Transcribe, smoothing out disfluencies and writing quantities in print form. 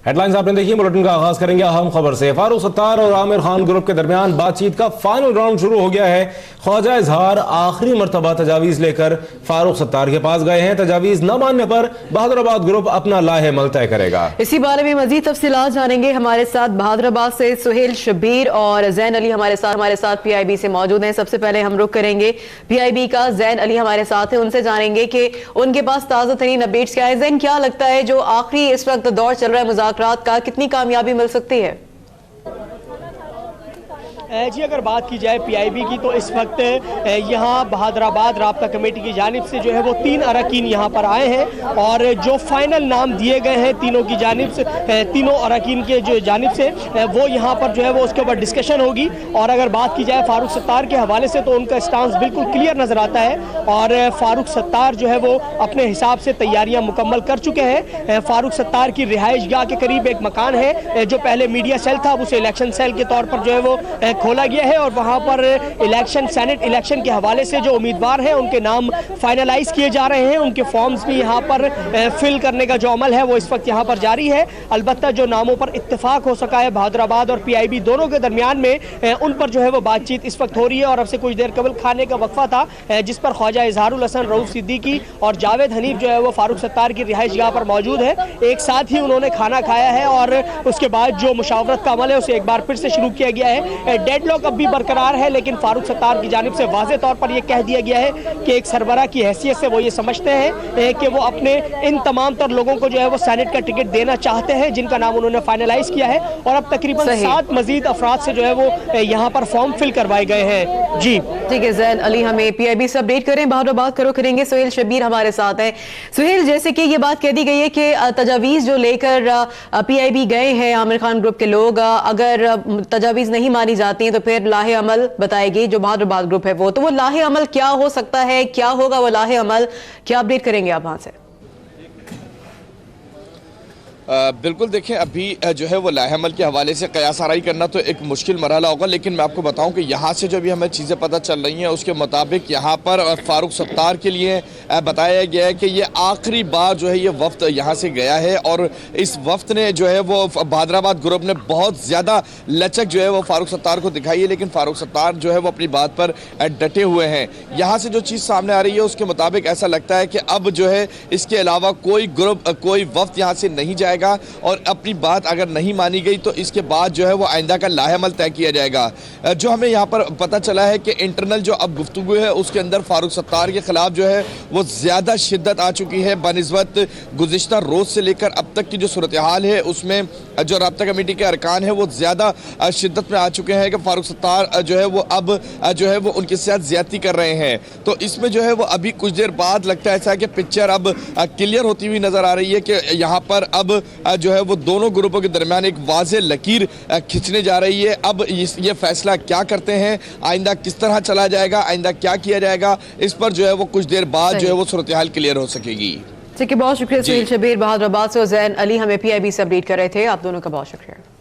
Headlines आपने देखी। Bulletin का आगाज करेंगे अहम खबर से। फारूक सत्तार और आमिर खान ग्रुप के दरमियान बातचीत का फाइनल राउंड शुरू हो गया है। ख्वाजा इजहार आखिरी मरतबा तजावीज लेकर फारूक सत्तार के पास गए हैं। तजावीज न मानने पर बहादुराबाद ग्रुप अपना लाहे-ए-अमल तय करेगा। इसी बारे में मजीद तफसीलात जानेंगे। हमारे साथ बहादुराबाद से सुहेल शब्बीर और जैन अली हमारे साथ PIB से मौजूद हैं। सबसे पहले हम रुख करेंगे PIB का। जैन अली हमारे साथ हैं, उनसे जानेंगे कि उनके पास ताज़ा तरीन अपडेट्स क्या है। जैन, क्या लगता है जो आखिरी इस वक्त दौर चल रहा है मुज़ाकरात का, कितनी कामयाबी मिल सकती है? जी, अगर बात की जाए PIB की तो इस वक्त यहाँ बहादुराबाद राब्ता कमेटी की जानिब से जो है वो 3 अरकान यहाँ पर आए हैं और जो फाइनल नाम दिए गए हैं तीनों की जानिब से, तीनों अरकान के जो जानिब से वो यहाँ पर जो है वो उसके ऊपर डिस्कशन होगी। और अगर बात की जाए फारूक सत्तार के हवाले से तो उनका स्टांस बिल्कुल क्लियर नज़र आता है और फारूक सत्तार जो है वो अपने हिसाब से तैयारियाँ मुकम्मल कर चुके हैं। फारूक सत्तार की रिहाइश गाह के करीब एक मकान है जो पहले मीडिया सेल था, उसे इलेक्शन सेल के तौर पर जो है वो खोला गया है और वहां पर सेनेट इलेक्शन के हवाले से जो उम्मीदवार हैं उनके नाम फाइनलाइज किए जा रहे हैं। उनके फॉर्म्स भी यहां पर फिल करने का जो अमल है वो इस वक्त यहां पर जारी है। अलबत्ता जो नामों पर इत्तेफाक हो सका है बहादुराबाद और PIB दोनों के दरमियान में, उन पर जो है वो बातचीत इस वक्त हो रही है। और अब से कुछ देर कबल खाने का वक्फा था जिस पर ख्वाजा इजहारुल हसन, रऊफ सिद्दीकी और जावेद हनीफ जो है वो फारूक सत्तार की रिहाइश गाह पर मौजूद है। एक साथ ही उन्होंने खाना खाया है और उसके बाद जो मुशावरत का अमल है उसे एक बार फिर से शुरू किया गया है। डेडलॉक अब भी बरकरार है, लेकिन फारूक सत्तार की जानिब से वाज़े तौर पर यह कह दिया गया है कि एक सरबराह की हैसियत से वो ये समझते हैं कि वो अपने इन तमाम तर लोगों को जो है वो सेनेट का टिकट देना चाहते हैं जिनका नाम उन्होंने फाइनलाइज किया है। और अब तकरीबन 7 मजीद अफराद से जो है वो यहाँ पर फॉर्म फिल करवाए गए हैं। जी ठीक है जैन अली, हमें PIB से अपडेट करें। बहादुराबाद करेंगे। सुहेल शब्बीर हमारे साथ हैं। सुहेल, जैसे कि ये बात कह दी गई है कि तजावीज़ जो लेकर PIB गए हैं आमिर खान ग्रुप के लोग, अगर तजावीज़ नहीं मानी जाती हैं तो फिर लाहे अमल बताएगी जो बहादुराबाद ग्रुप है वो, तो वो लाहे अमल क्या हो सकता है, क्या होगा वो लाहे अमल, क्या अपडेट करेंगे आप वहां से? बिल्कुल, देखें अभी जो है वो लाहेअमल के हवाले से कयास आराई करना तो एक मुश्किल मरहला होगा, लेकिन मैं आपको बताऊं कि यहाँ से जो भी हमें चीज़ें पता चल रही हैं उसके मुताबिक यहाँ पर फारूक सत्तार के लिए बताया गया है कि ये आखिरी बार जो है ये वफ्द यहाँ से गया है और इस वफ्द ने जो है वो बहादुराबाद ग्रुप ने बहुत ज़्यादा लचक जो है वो फारूक सत्तार को दिखाई है, लेकिन फारूक सत्तार जो है वो अपनी बात पर डटे हुए हैं। यहाँ से जो चीज़ सामने आ रही है उसके मुताबिक ऐसा लगता है कि अब जो है इसके अलावा कोई ग्रुप, कोई वफ्द यहाँ से नहीं जाएगा और अपनी बात अगर नहीं मानी गई तो इसके बाद जो है वो आइंदा का लाहेअमल तय किया जाएगा। जो हमें यहाँ पर पता चला है कि इंटरनल जो अब गुफ्तगू है उसके अंदर फारूक सत्तार के खिलाफ जो है वो ज़्यादा शिद्दत आ चुकी है बनिस्बत गुज़िश्ता रोज़ से लेकर अब तक की जो सूरत हाल है उसमें जो राब्ता कमेटी के अरकान है वो ज़्यादा शिद्दत में आ चुके हैं कि फारूक सत्तार जो है वो अब जो है वो उनके साथ ज़्यादती कर रहे हैं। तो इसमें जो है वो अभी कुछ देर बाद लगता है ऐसा कि पिक्चर अब क्लियर होती हुई नज़र आ रही है कि यहाँ पर अब जो है वो दोनों ग्रुपों के दरमियान एक वाज़े लकीर खिंचने जा रही है। अब ये फैसला क्या करते हैं, आइंदा किस तरह चला जाएगा, आइंदा क्या किया जाएगा, इस पर जो है वो कुछ देर बाद जो है वो सूरत हाल क्लियर हो सकेगी। ठीक है, बहुत शुक्रिया सुहेल शब्बीर बहादुराबाद से और जैन अली हमें PIB से अपडेट कर रहे थे। आप दोनों का बहुत शुक्रिया।